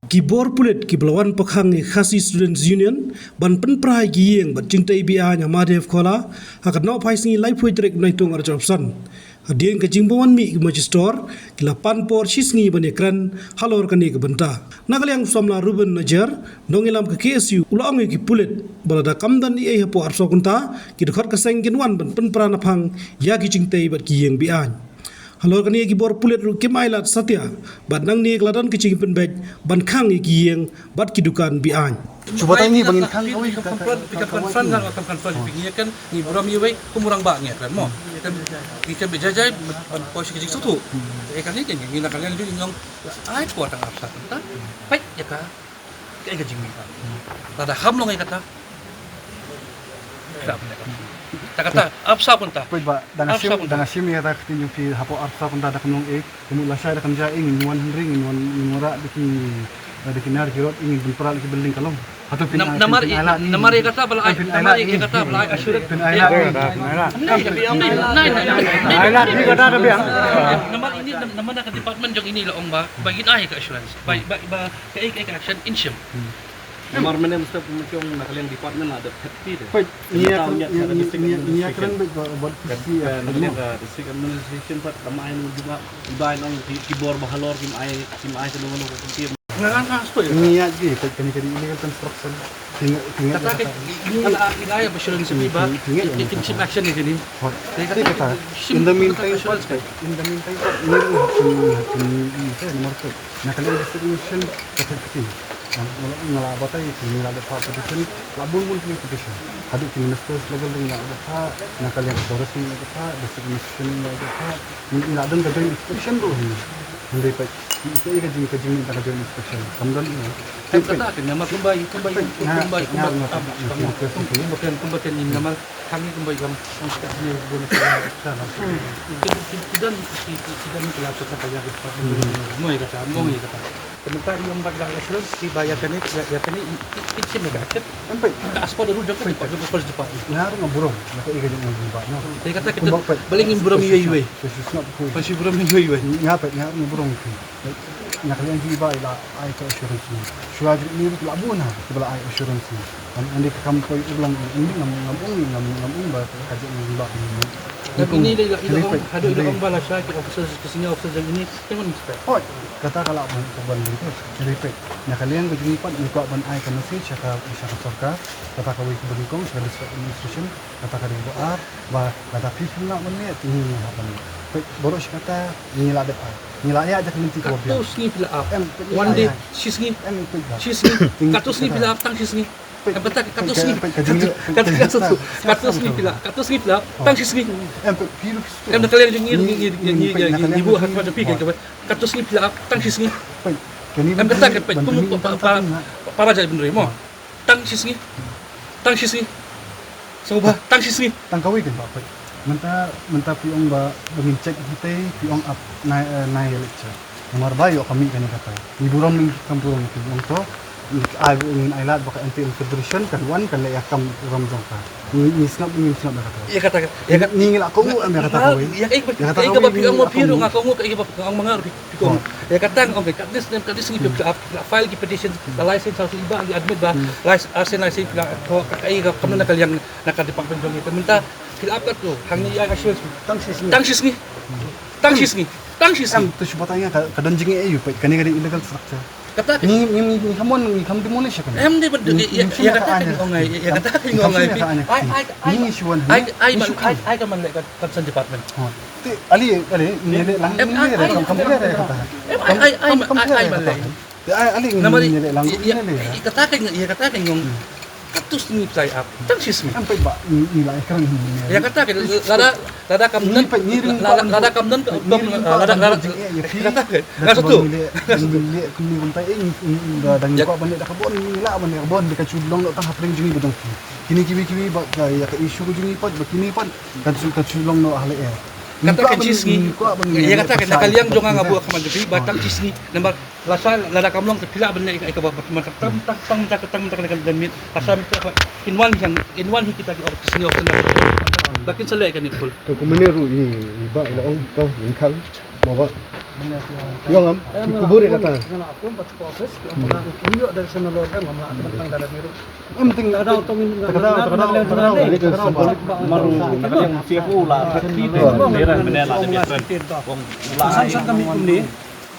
Kibor pulet kiblawan pakhang ni Khasi Students Union ban penprai gieng ban cintai bia nya Madev Khola hakat nau pai singi lai phui trek nai tung arjopsan adien ke jingbawan mi ke majistor kila panpor shisngi ban ekran halor kani ke benta nagaliang somla Ruben Najar nongilam ke KSU ulang ki pulet balada kamdan ni hapo arso kunta ki dekhar ka sengkinwan ban penprana phang ya ki cintai bat gieng bia halor kani ki bor pulet ru kimailat satya bat nang ni kladan ki cing penbek ban khang ki gieng bat ki dukan bi an coba tanya bangin khang kawin pikat konfront kan akan konfront pikirnya kan ni buram yuwei kumurang baknya kan mo kan kita bejajai posisi kecil sutu kan ini kan ini kalian itu nyong ai kuat tang apsa kan baik ya ka kayak gajing ni ada hamlong ai kata kata apsa pun ta poi ba danga sim ya tak tinju fi hapo apsa pun ta kanong kemu lasai da kamja ingin nuan ring nuan ngora diki nar jirot ingin benpral ki beling kalong atau pin namar ya kata bala ai kata bala ai asyurat pin aila ni kata ada biang namar ini namar ka department jong ini laong ba bagin ai ka assurance ba ka action inshim Nomor mana mesti punya nakalian department ada happy deh. Iya keren buat Happy ini ke district administration pak ramai juga udah nong kibor bahalor kim ai sedang nong kim. Ngan kasto ya. Niat gitu kan illegal construction. Tinggal kata ini ilaya assurance mi ba inshim action ni sini. Kata in the meantime ini nomor tu. Nakalian distribution kata ngala batai ini ada petition labun pun punya petition haduk di ministers level dengan ada nakalian authority ada distribution ada ini ada gathering inspection tu hindi pa itu ikajing minta gathering inspection kamdan ini kata kan nama kembali bukan ini nama kami kembali kam sekarang boleh sana kita kelak kata ya mau kata sementara yang bagang assurance dibayarkan ya kan itu negatif sampai aspal dulu dapat cepat ngaruh ngaburong nako ikajing ngubah no saya kata kita balingin buram yuwe pasti buram yuwe ngapat ngaburong itu nakalian jiba ila ai ka assurance suaj ni labuna kibala ai assurance andi ka kampoy ulang indi ngam ba kajing ngubah tapi ini hadu ilong bala siya officer kesini officer yang ini jangan mistake kata kalau ban itu repeat nakalian ko jini pat ni ko ban ai ka message ka sarka kata ka wi bengkong service administration kata ka di ar ba kata people nak menit ini hapan boros kata nila de nila ya aja kenti ko biar katus ni pila up one day she's ni katus ni pila up tang she's ni betul katus ni pila tang she's ni nak kalian ni ibu hak pada pikir katus ni pila up tang she's ni betul para jadi bener mo tang she's ni soba tang she's ni tang kawi kan pak menta piong ba bangin check kita piong up na lecture nomor bayo kami kan kata liburan ming kampurong piong to aku ingin ailat baka anti federation kan wan kan ya kam ram jangka ni snap kata ya kata ningil aku am kata kawi ya kata ba piong mo piro nga ko mo kay ba ang mga pikong ya kata ang kat this ni file ki petition the license sa iba gi admit ba license ko kay ka kam na kalyang nakadepartment jong ito minta kilapat ko hangni ya assurance tang she's ni tu sebetulnya kadanjing EU kani illegal structure kata ni hamon demolish kan di ya kata ngongai ni suwan ai ka man le concern department ali ni le lang ni le kam kata ai man le ali ni le lang ya kata ngong katus ni play up tang she's ni sampai ba nilai kan ya kata lada kamdan lada kamdan kata satu kami kontai dan ko ban da kabon nila ban kabon di kachulong no tang hapring jungi budong kini kiwi ba ya ka issue jungi pat bakini pat kachulong no ahli kata kan cisni ya kata kan nakaliang jonga nga buak ka magabi batang cisni namar lasa lada kamlong pila ban na ika ba tang kan damit asam inwan kita di office ni often bakin sa lek kan ni full to kumene ru ni ba laong to ni khal bawa Yung kuburi kata. Ngana aku pas proses mga kinyo dari sana logan mga tentang dalam biru. Ang ting Ada tong Maru nakaliang CFO lah. Meran menela de biasa. Wong Samsung kami kumni.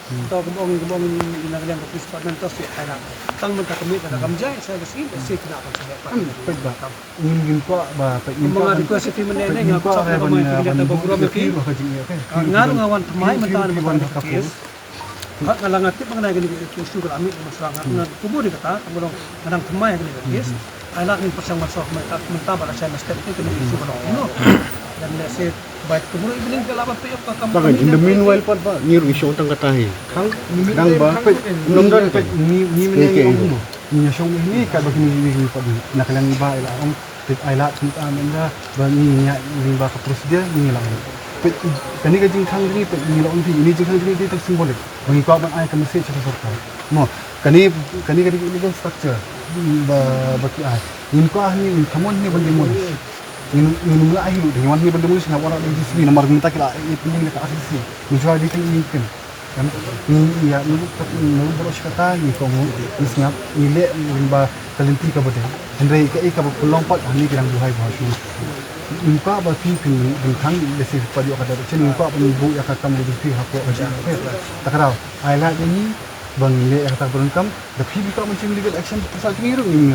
Tahu kebong inagalian ko department to ay na. Tang magkakamit na kamjay sa kasi na ako sa Pagba. Ingin ko ba mga request si menene nga sa mga kita ko program ki. Ngano nga wan tamay mantaan mo ka kes. Hat nga lang atip mga nagani ko sugar amit mas lang nga kuburi kata kamulong nang tamay nga kes. Ay laking pasang masok mantaba la siya na step ito ni sugar no. Dan let's baik kumuro ibiling kalaban pa yung Bakit? In the meanwhile pa ba? Niru isyo utang katahi. Nang ba? Nungdan pa ni menene yung mo. Niya siyong ini ka ba kini pa di. Nakalang iba ila ang ay la tunta amanda ba niya ni ba ka prosedur ni lang. Kani ka jing khang ni pa ni lang ini jing khang ni tak simbolik. Bagi ko ban ay ka message sa sarta. Mo kani ka di legal structure ba baki ay. Ni ko ahni kamon ni bandi mo. Minum lah air dengan ni benda mulis nak orang di sini nomor minta kita ini dekat asisi menjual di sini kan ni ya nulu bolos kata ni kamu ni snap ni le limba talenti ka bode Henry ka lompat ni kirang buhay bahasa Impa ba pipi bintang lesi padi ka dari chen impa pa bu ya kata mo di hako aja takraw ay la ni bang le ya kata berengkam da pipi ka mencing legal action pasal kingiru ni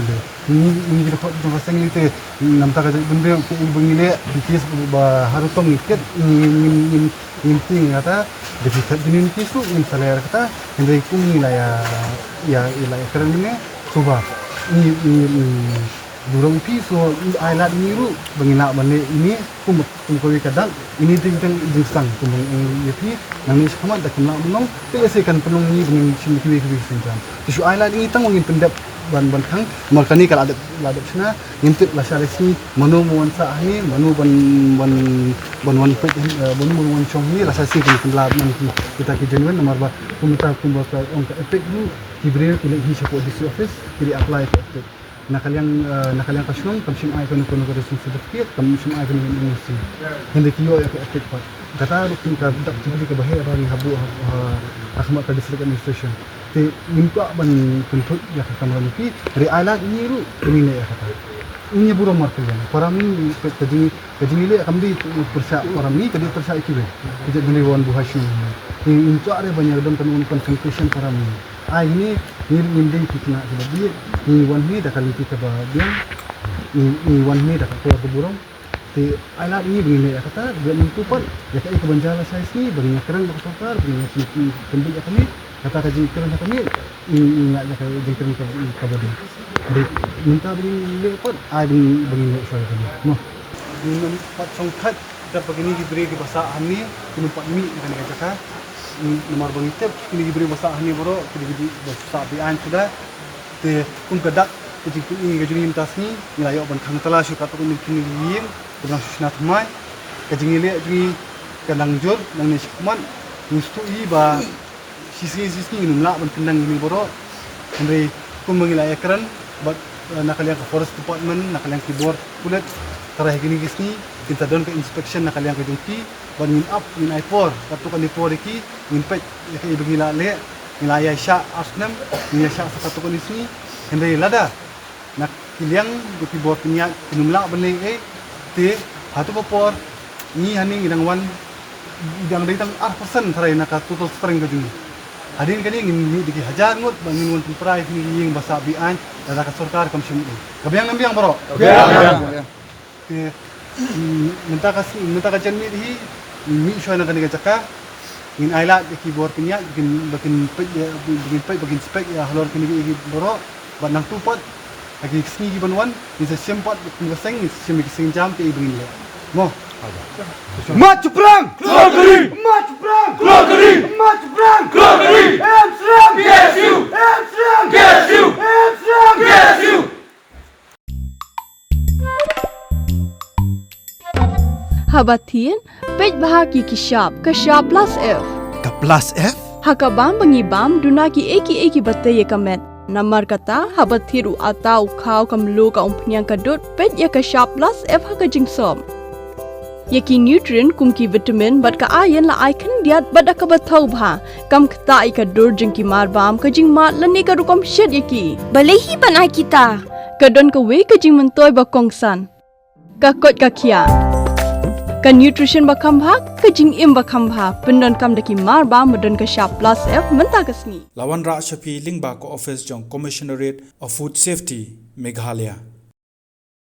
ni kita ko bahasa ngite namta ka bende ko bangile dikis ba harutong iket ni ting kata defisit dinin kisu ni saler kata Henry kum ni la ya keren ni coba ni durang piso ailat niru bangina bane ini kum ko kadang ini tingtang jingsang kum yapi nang ni sama da kum nong telesekan penung ni bangin simki ki senjam isu ailat ini tang ngin pendap ban kang malkani kala ada sana ngintip la salesi manu muansa ni manu ban pet manu wan chong ni rasa si kin lab ni kita ki jenwen nomor ba kum ta kum ba on ka efek ni kibre ki hi support this office ki apply effect nakaliang kasyong kamsim ay kono ko certificate kamsim ay kono university hindi kiyo ya effect pa kata rukin ka dak tibuli ka bahe ba ni habu akma ka district administration te nimka ban kuntut ya ka kamra muki re ala ni ru ini ya kata ini buro markel ya parami kajini le kamdi persa parami kadi persa ikibe je duni wan buhasyu ini untuk are banyak dan kanun concentration parami ini ding kitna sebab dia ni wan ni dah kali kita bahagian ni wan ni dah keluar ke burung ti alat ni begini kata dia mentupat ya kai ke banjala saya ni bagi kerang ke sokar bagi sini kenduk kami kata kaji kerang kami ni nak ke jengkeran ke bodi jadi minta bagi lepat bagi saya kami noh ni pat songkat kita begini diberi di bahasa ni tempat mi kan kata nomor bangitep kini diberi bahasa ni boro kini di bahasa bian sudah te kedak kecil ini kejuni mintas ni nilai ban khang tala syu kata kini yim kurang susnat mai kejing ile jui kadang jor nang ni sikman mustu i ba sisi num la ban kendang ni boro ndai kum mengilai ekran bat nakaliang ke forest department nakaliang ke bor kulit tarah gini gisni kita don ke inspection nakaliang ke jungki ban min up min i4 katu kan i4 ki min pet ya ke begila le nilai sya asnam ni sya satu kan isni hendai lada nak kiliang di bor punya penumla beneng te hatu popor ni haning idang wan idang datang persen tarai nak total strength ke juni hadin kani ni diki hajar ngut bangin wan price ni ying basa bian dada ka sarkar kam shim kabyang bro kabyang te minta ka chen mi shoy na kani ka chaka in aila diki bor punya bikin spek ya halor kini bro ban nang tupat lagi sini di banwan ni sa sempat ngaseng ni semik sing jam te ibrin le mo maju perang klogeri maju perang klogeri maju perang klogeri Amsterdam PSU Amsterdam PSU Amsterdam PSU Habatin pej bahagi kishap plus F Ka plus F? hakabam bangibam dunaki eki batay kamet Namar kata habat thiru atau kau kamlu ka umpnyang kadut pet ya ka sharp plus F ha ka jingsom. Yaki nutrient kum ki vitamin bat ka iron la ai khan diat bat ka bathau bha kam khta I ka dur jing ki mar bam ka jing mat la ne ka rukom shet yaki Balai hi banai kita. ka don ka we ka jing mentoi ba kongsan ka kot ka kia ka nutrition ba kham bha ka jing im ba kham bha pendon kam daki mar ba madon ka sharp plus f menta ka sngi Lawan Ra Shafi Lingba ko office jong Commissionerate of Food Safety Meghalaya